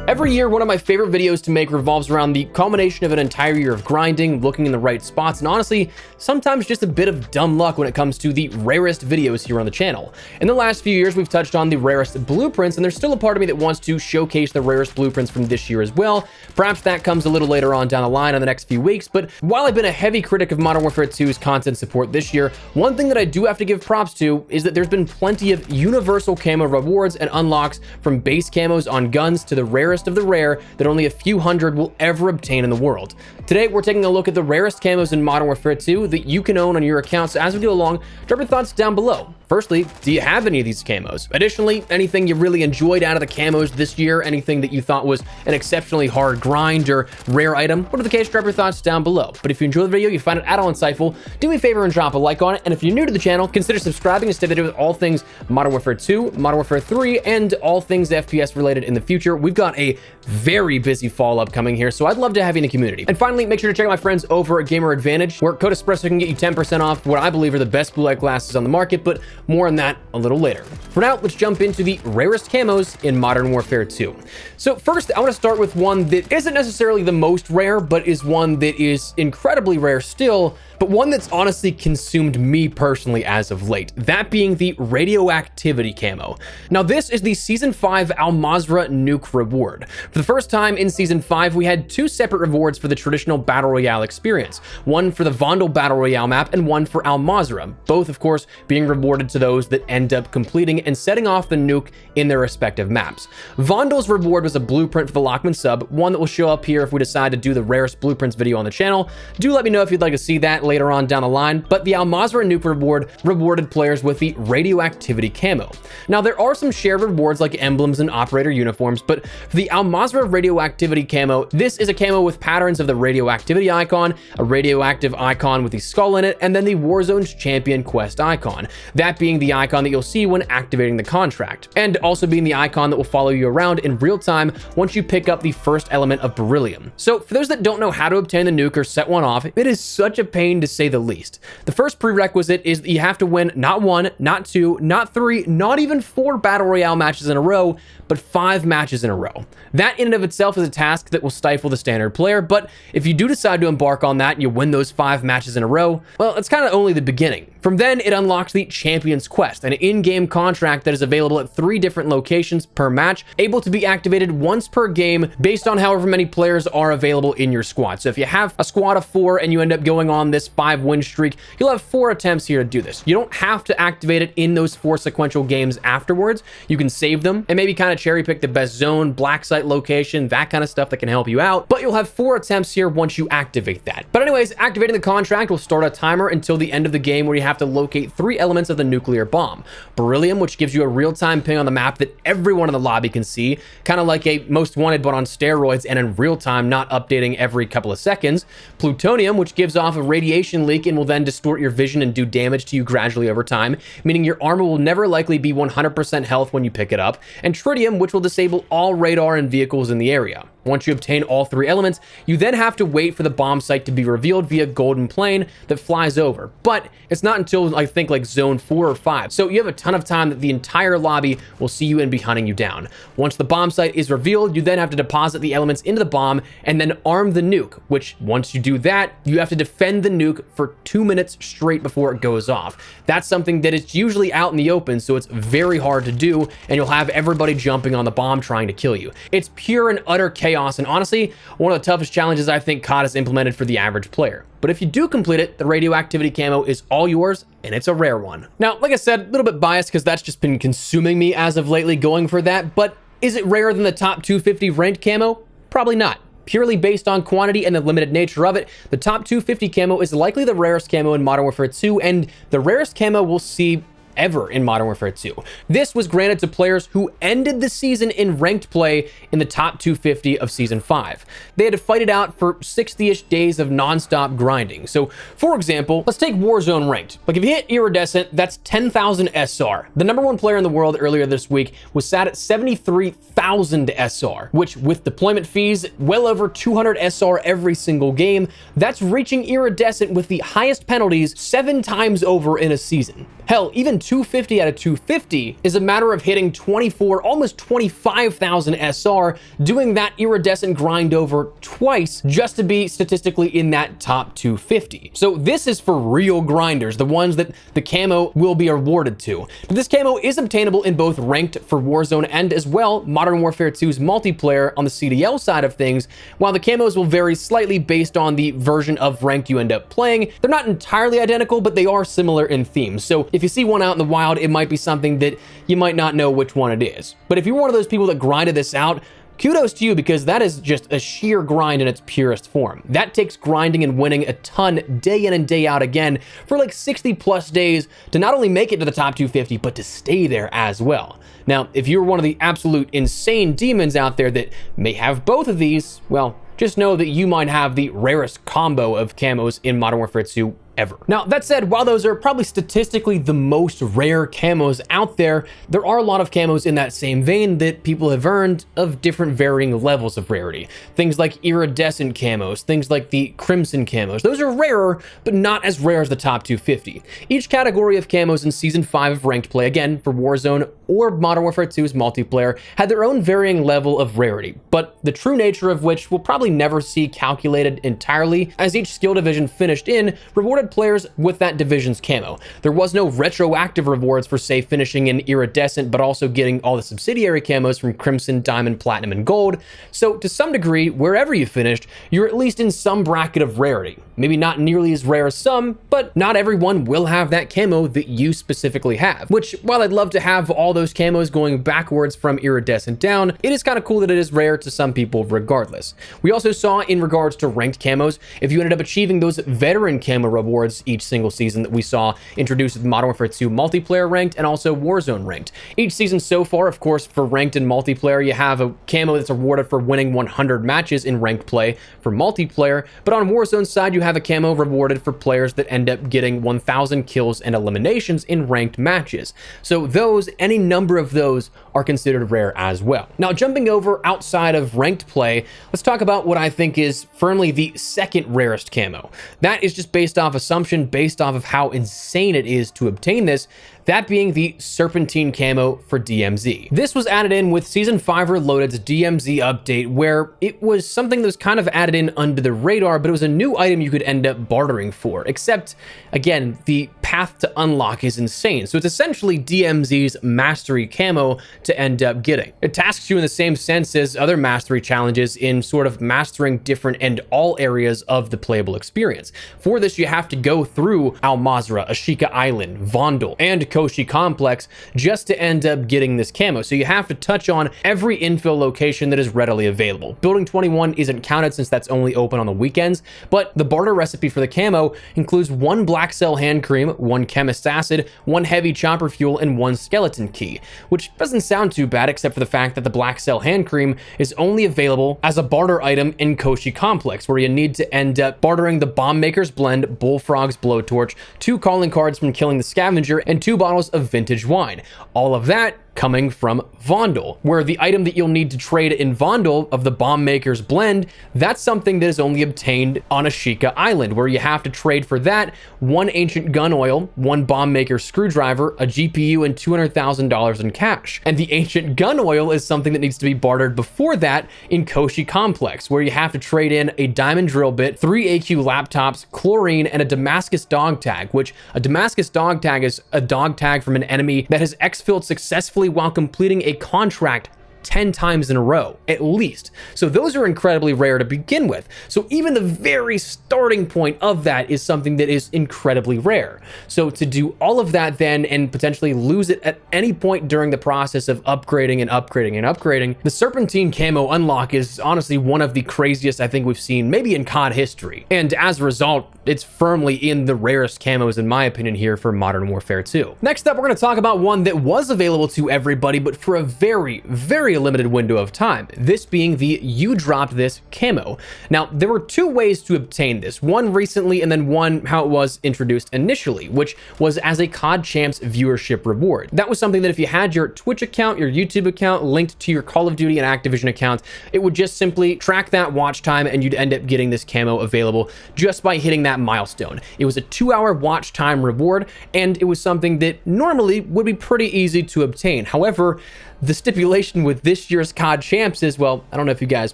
Every year, one of my favorite videos to make revolves around the culmination of an entire year of grinding, looking in the right spots, and honestly, sometimes just a bit of dumb luck when it comes to the rarest videos here on the channel. In the last few years, we've touched on the rarest blueprints, and there's still a part of me that wants to showcase the rarest blueprints from this year as well. Perhaps that comes a little later on down the line in the next few weeks, but while I've been a heavy critic of Modern Warfare 2's content support this year, one thing that I do have to give props to is that there's been plenty of universal camo rewards and unlocks, from base camos on guns to the rarest of the rare that only a few hundred will ever obtain in the world. Today, we're taking a look at the rarest camos in Modern Warfare 2 that you can own on your account, so as we go along, drop your thoughts down below. Firstly, do you have any of these camos? Additionally, anything you really enjoyed out of the camos this year, anything that you thought was an exceptionally hard grind or rare item, whatever the case, drop your thoughts down below. But if you enjoy the video, you find it at all insightful, do me a favor and drop a like on it. And if you're new to the channel, consider subscribing and stay updated with all things Modern Warfare 2, Modern Warfare 3, and all things FPS related in the future. We've got a very busy fall upcoming here, so I'd love to have you in the community. And finally, make sure to check out my friends over at Gamer Advantage, where code Espresso can get you 10% off what I believe are the best blue light glasses on the market, but more on that a little later. For now, let's jump into the rarest camos in Modern Warfare 2. So first, I want to start with one that isn't necessarily the most rare, but is one that is incredibly rare still, but one that's honestly consumed me personally as of late, that being the Radioactivity camo. Now, this is the Season 5 Al Mazrah nuke reward. For the first time in Season 5, we had two separate rewards for the traditional Battle Royale experience, one for the Vondel Battle Royale map and one for Al Mazrah, both of course being rewarded to those that end up completing and setting off the nuke in their respective maps. Vondel's reward was a blueprint for the Lockman sub, one that will show up here if we decide to do the rarest blueprints video on the channel. Do let me know if you'd like to see that later on down the line, but the Al Mazrah nuke reward rewarded players with the Radioactivity camo. Now, there are some shared rewards like emblems and operator uniforms, but for the Al Mazrah Radioactivity camo, this is a camo with patterns of the radioactivity icon, a radioactive icon with the skull in it, and then the Warzone's champion quest icon, that being the icon that you'll see when activating the contract, and also being the icon that will follow you around in real time once you pick up the first element of beryllium. So for those that don't know how to obtain the nuke or set one off, it is such a pain to say the least. The first prerequisite is that you have to win not one, not two, not three, not even 4 Battle Royale matches in a row, but 5 matches in a row. That in and of itself is a task that will stifle the standard player, but if you do decide to embark on that and you win those 5 matches in a row, well, it's kind of only the beginning. From then, it unlocks the Champion's Quest, an in-game contract that is available at 3 different locations per match, able to be activated once per game based on however many players are available in your squad. So if you have a squad of 4 and you end up going on this 5-win streak, you'll have 4 attempts here to do this. You don't have to activate it in those 4 sequential games afterwards. You can save them and maybe kind of cherry pick the best zone, black site location, that kind of stuff that can help you out, but you'll have 4 attempts here once you activate that. But anyways, activating the contract will start a timer until the end of the game where you have to locate 3 elements of the nuclear bomb. Beryllium, which gives you a real-time ping on the map that everyone in the lobby can see, kind of like a Most Wanted but on steroids and in real time, not updating every couple of seconds. Plutonium, which gives off a radiation leak and will then distort your vision and do damage to you gradually over time, meaning your armor will never likely be 100% health when you pick it up. And tritium, which will disable all radar and vehicles in the area. Once you obtain all 3 elements, you then have to wait for the bomb site to be revealed via golden plane that flies over. But it's not until I think like zone 4 or 5. So you have a ton of time that the entire lobby will see you and be hunting you down. Once the bomb site is revealed, you then have to deposit the elements into the bomb and then arm the nuke, which once you do that, you have to defend the nuke for 2 minutes straight before it goes off. That's something that is usually out in the open, so it's very hard to do, and you'll have everybody jumping on the bomb trying to kill you. It's pure and utter chaos, and honestly, one of the toughest challenges I think COD has implemented for the average player. But if you do complete it, the Radioactivity camo is all yours, and it's a rare one. Now, like I said, a little bit biased because that's just been consuming me as of lately going for that, but is it rarer than the top 250 ranked camo? Probably not. Purely based on quantity and the limited nature of it, the top 250 camo is likely the rarest camo in Modern Warfare 2, and the rarest camo we'll see ever in Modern Warfare 2. This was granted to players who ended the season in ranked play in the top 250 of Season 5. They had to fight it out for 60-ish days of non-stop grinding. So, for example, let's take Warzone ranked. Like if you hit Iridescent, that's 10,000 SR. The #1 player in the world earlier this week was sat at 73,000 SR, which with deployment fees, well over 200 SR every single game. That's reaching Iridescent with the highest penalties 7 times over in a season. Hell, even 250 out of 250 is a matter of hitting 24, almost 25,000 SR, doing that iridescent grind over twice just to be statistically in that top 250. So this is for real grinders, the ones that the camo will be awarded to. But this camo is obtainable in both ranked for Warzone and as well Modern Warfare 2's multiplayer on the CDL side of things. While the camos will vary slightly based on the version of ranked you end up playing, they're not entirely identical, but they are similar in theme. So if you see one out in the wild, it might be something that you might not know which one it is. But if you're one of those people that grinded this out, kudos to you, because that is just a sheer grind in its purest form. That takes grinding and winning a ton day in and day out again for like 60 plus days to not only make it to the top 250, but to stay there as well. Now, if you're one of the absolute insane demons out there that may have both of these, well, just know that you might have the rarest combo of camos in Modern Warfare 2 ever. Now, that said, while those are probably statistically the most rare camos out there, there are a lot of camos in that same vein that people have earned of different varying levels of rarity. Things like iridescent camos, things like the crimson camos. Those are rarer, but not as rare as the top 250. Each category of camos in Season 5 of Ranked Play, again, for Warzone or Modern Warfare 2's multiplayer, had their own varying level of rarity, but the true nature of which we'll probably never see calculated entirely, as each skill division finished in rewarded players with that division's camo. There was no retroactive rewards for, say, finishing in iridescent, but also getting all the subsidiary camos from crimson, diamond, platinum, and gold. So to some degree, wherever you finished, you're at least in some bracket of rarity. Maybe not nearly as rare as some, but not everyone will have that camo that you specifically have. Which, while I'd love to have all those camos going backwards from iridescent down, it is kind of cool that it is rare to some people regardless. We also saw in regards to ranked camos, if you ended up achieving those veteran camo rewards each single season that we saw introduced with Modern Warfare 2 multiplayer ranked and also Warzone ranked. Each season so far, of course, for ranked and multiplayer, you have a camo that's awarded for winning 100 matches in ranked play for multiplayer, but on Warzone's side, you have a camo rewarded for players that end up getting 1,000 kills and eliminations in ranked matches. So those, any number of those, are considered rare as well. Now, jumping over outside of ranked play, let's talk about what I think is firmly the second rarest camo. That is just based off assumption, based off of how insane it is to obtain this, that being the Serpentine camo for DMZ. This was added in with Season 5 Reloaded's DMZ update, where it was something that was kind of added in under the radar, but it was a new item you could end up bartering for, except, again, the path to unlock is insane. So it's essentially DMZ's mastery camo to end up getting. It tasks you in the same sense as other mastery challenges in sort of mastering different and all areas of the playable experience. For this, you have to go through Al Mazrah, Ashika Island, Vondel, and Koshi Complex just to end up getting this camo. So you have to touch on every infill location that is readily available. Building 21 isn't counted since that's only open on the weekends, but the barter recipe for the camo includes 1 black cell hand cream, 1 chemist acid, 1 heavy chopper fuel, and 1 skeleton key, which doesn't sound too bad except for the fact that the black cell hand cream is only available as a barter item in Koshi Complex, where you need to end up bartering the Bomb Maker's Blend, Bullfrog's Blowtorch, 2 calling cards from killing the scavenger, and 2 bottles of vintage wine. All of that coming from Vondel, where the item that you'll need to trade in Vondel of the Bomb Maker's Blend, that's something that is only obtained on Ashika Island, where you have to trade for that 1 ancient gun oil, 1 Bomb Maker screwdriver, a GPU, and $200,000 in cash. And the ancient gun oil is something that needs to be bartered before that in Koshi Complex, where you have to trade in a diamond drill bit, 3 AQ laptops, chlorine, and a Damascus dog tag, which a Damascus dog tag is a dog tag from an enemy that has exfilled successfully while completing a contract 10 times in a row, at least. So those are incredibly rare to begin with. So even the very starting point of that is something that is incredibly rare. So to do all of that then and potentially lose it at any point during the process of upgrading and upgrading and upgrading, the Serpentine camo unlock is honestly one of the craziest I think we've seen maybe in COD history. And as a result, it's firmly in the rarest camos in my opinion here for Modern Warfare 2. Next up, we're going to talk about one that was available to everybody, but for a very, very very limited window of time, this being the You Dropped This camo. Now, there were two ways to obtain this, one recently and then one how it was introduced initially, which was as a COD Champs viewership reward. That was something that if you had your Twitch account, your YouTube account linked to your Call of Duty and Activision account, it would just simply track that watch time and you'd end up getting this camo available just by hitting that milestone. It was a 2-hour watch time reward, and it was something that normally would be pretty easy to obtain. However, the stipulation with this year's COD Champs is, well, I don't know if you guys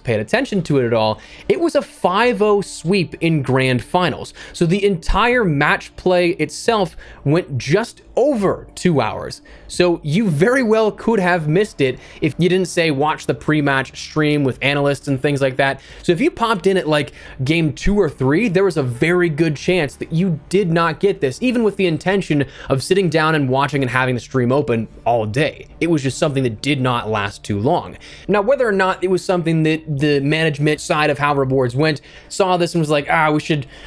paid attention to it at all, it was a 5-0 sweep in Grand Finals. So the entire match play itself went just over 2 hours. So you very well could have missed it if you didn't, say, watch the pre-match stream with analysts and things like that. So if you popped in at like game 2 or 3, there was a very good chance that you did not get this, even with the intention of sitting down and watching and having the stream open all day. It was just something that did not last too long. Now, whether or not it was something that the management side of how rewards went saw this and was like,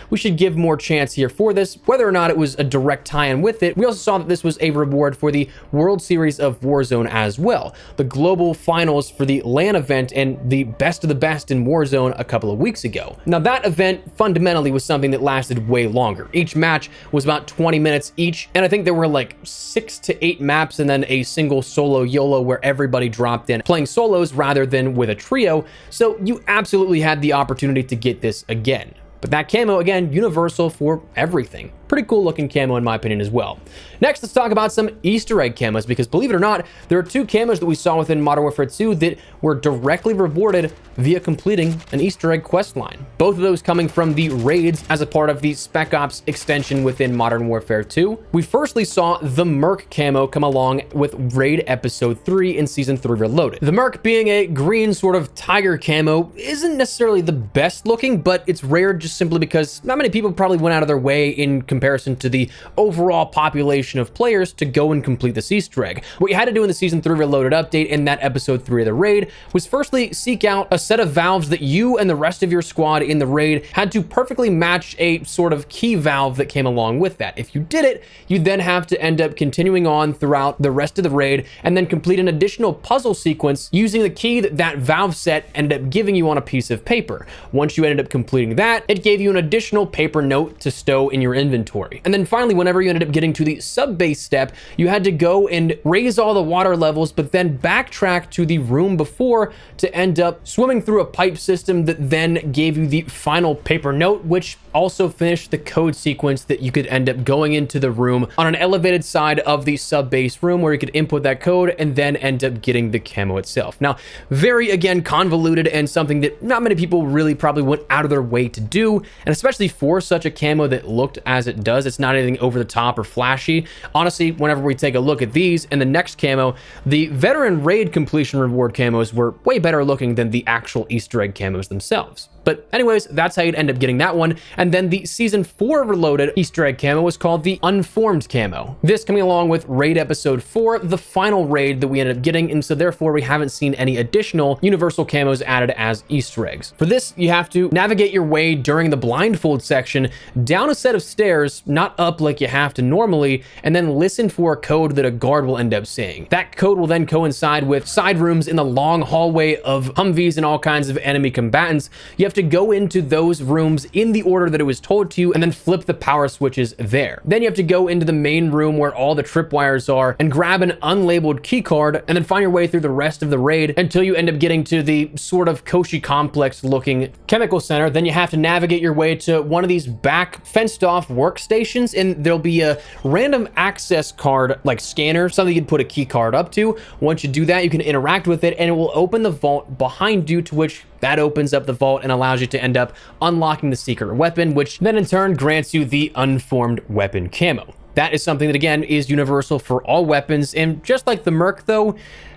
we should give more chance here for this, whether or not it was a direct tie-in with it, we also saw that this was a reward for the World Series of Warzone as well, the global finals for the LAN event and the best of the best in Warzone a couple of weeks ago. Now, that event fundamentally was something that lasted way longer. Each match was about 20 minutes each, and I think there were like 6 to 8 maps and then a single solo YOLO where everybody dropped in playing solos rather than with a trio, so you absolutely had the opportunity to get this again. But that camo, again, universal for everything. Pretty cool looking camo in my opinion as well. Next, let's talk about some Easter egg camos, because believe it or not, there are 2 camos that we saw within Modern Warfare 2 that were directly rewarded via completing an Easter egg quest line. Both of those coming from the raids as a part of the Spec Ops extension within Modern Warfare 2. We firstly saw the Murk camo come along with Raid Episode 3 in Season 3 Reloaded. The Murk, being a green sort of tiger camo, isn't necessarily the best looking, but it's rare just simply because not many people probably went out of their way in comparison to the overall population of players to go and complete this Easter egg. What you had to do in the Season 3 Reloaded update in that Episode 3 of the raid was firstly seek out a set of valves that you and the rest of your squad in the raid had to perfectly match a sort of key valve that came along with that. If you did it, you'd then have to end up continuing on throughout the rest of the raid and then complete an additional puzzle sequence using the key that that valve set ended up giving you on a piece of paper. Once you ended up completing that, it gave you an additional paper note to stow in your inventory. And then finally, whenever you ended up getting to the sub-base step, you had to go and raise all the water levels, but then backtrack to the room before to end up swimming through a pipe system that then gave you the final paper note, which also finished the code sequence that you could end up going into the room on an elevated side of the sub-base room where you could input that code and then end up getting the camo itself. Now, very, again, convoluted and something that not many people really probably went out of their way to do, and especially for such a camo that looked as it does. It's not anything over the top or flashy. Honestly, whenever we take a look at these and the next camo, the veteran raid completion reward camos were way better looking than the actual Easter egg camos themselves. But anyways, that's how you'd end up getting that one. And then the Season 4 Reloaded Easter egg camo was called the Unformed camo. This coming along with Raid Episode 4, the final raid that we ended up getting, and so therefore we haven't seen any additional universal camos added as Easter eggs. For this, you have to navigate your way during the blindfold section down a set of stairs, not up like you have to normally, and then listen for a code that a guard will end up saying. That code will then coincide with side rooms in the long hallway of Humvees and all kinds of enemy combatants. You have to go into those rooms in the order that it was told to you and then flip the power switches there. Then you have to go into the main room where all the tripwires are and grab an unlabeled key card and then find your way through the rest of the raid until you end up getting to the sort of Koshi complex looking chemical center. Then you have to navigate your way to one of these back fenced off workstations, and there'll be a random access card like scanner, something you can put a key card up to. Once you do that, you can interact with it and it will open the vault behind you, to which that opens up the vault and allows you to end up unlocking the secret weapon, which then in turn grants you the Unformed weapon camo. That is something that, again, is universal for all weapons, and just like the Murk though,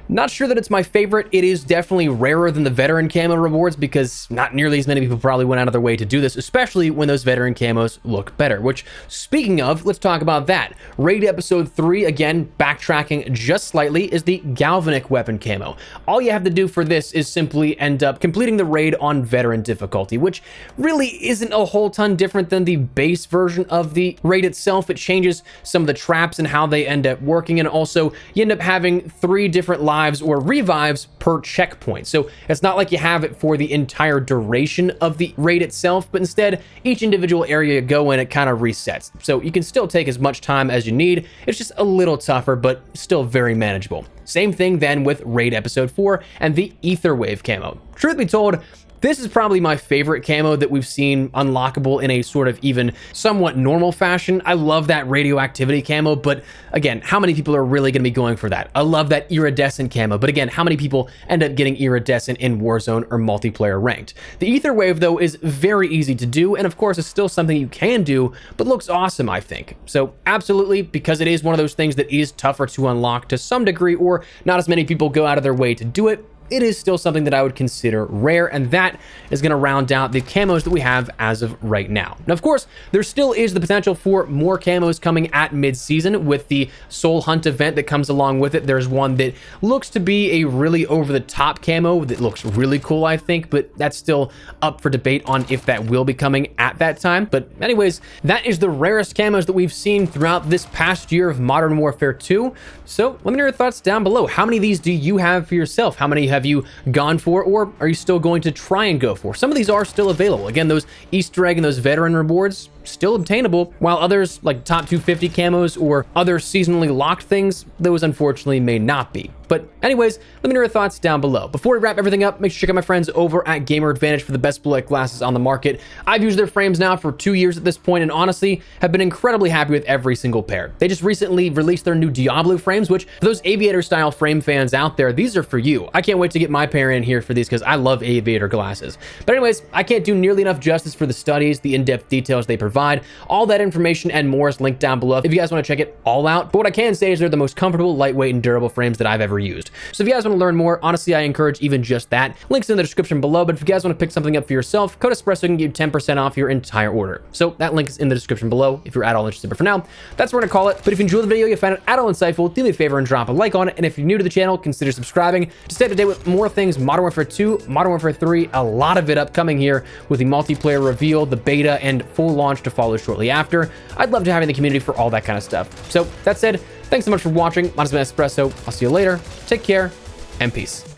not sure that it's my favorite. It is definitely rarer than the veteran camo rewards because not nearly as many people probably went out of their way to do this, especially when those veteran camos look better, which, speaking of, let's talk about that. Raid Episode 3, again, backtracking just slightly, is the Galvanic weapon camo. All you have to do for this is simply end up completing the raid on veteran difficulty, which really isn't a whole ton different than the base version of the raid itself. It changes some of the traps and how they end up working, and also you end up having 3 different lives revives per checkpoint. So it's not like you have it for the entire duration of the raid itself, but instead each individual area you go in, it kind of resets. So you can still take as much time as you need. It's just a little tougher, but still very manageable. Same thing then with Raid Episode 4 and the Ether Wave camo. Truth be told, this is probably my favorite camo that we've seen unlockable in a sort of even somewhat normal fashion. I love that radioactivity camo, but again, how many people are really going to be going for that? I love that iridescent camo, but again, how many people end up getting iridescent in Warzone or multiplayer ranked? The Ether Wave, though, is very easy to do, and of course, it's still something you can do, but looks awesome, I think. So absolutely, because it is one of those things that is tougher to unlock to some degree, or not as many people go out of their way to do it, it is still something that I would consider rare, and that is going to round out the camos that we have as of right now. Now, of course, there still is the potential for more camos coming at mid-season with the Soul Hunt event that comes along with it. There's one that looks to be a really over-the-top camo that looks really cool, I think, but that's still up for debate on if that will be coming at that time. But anyways, that is the rarest camos that we've seen throughout this past year of Modern Warfare 2. So let me know your thoughts down below. How many of these do you have for yourself? How many have you gone for, or are you still going to try and go for? Some of these are still available. Again, those Easter egg and those veteran rewards, still obtainable, while others like top 250 camos or other seasonally locked things, those unfortunately may not be. But anyways, let me know your thoughts down below. Before we wrap everything up, make sure to check out my friends over at Gamer Advantage for the best blue light glasses on the market. I've used their frames now for 2 years at this point, and honestly have been incredibly happy with every single pair. They just recently released their new Diablo frames, which for those aviator style frame fans out there, these are for you. I can't wait to get my pair in here for these because I love aviator glasses. But anyways, I can't do nearly enough justice for the studies, the in-depth details they provide. All that information and more is linked down below if you guys want to check it all out. But what I can say is they're the most comfortable, lightweight, and durable frames that I've ever used. So if you guys want to learn more, honestly, I encourage even just that. Links in the description below, but if you guys want to pick something up for yourself, code Espresso can give you 10% off your entire order. So that link is in the description below if you're at all interested. But for now, that's what we're going to call it. But if you enjoyed the video, you found it at all insightful, do me a favor and drop a like on it. And if you're new to the channel, consider subscribing to stay up to date with more things Modern Warfare 2, Modern Warfare 3, a lot of it upcoming here with the multiplayer reveal, the beta, and full launch to follow shortly after. I'd love to have you in the community for all that kind of stuff. So that said, thanks so much for watching. My name is Espresso. I'll see you later. Take care and peace.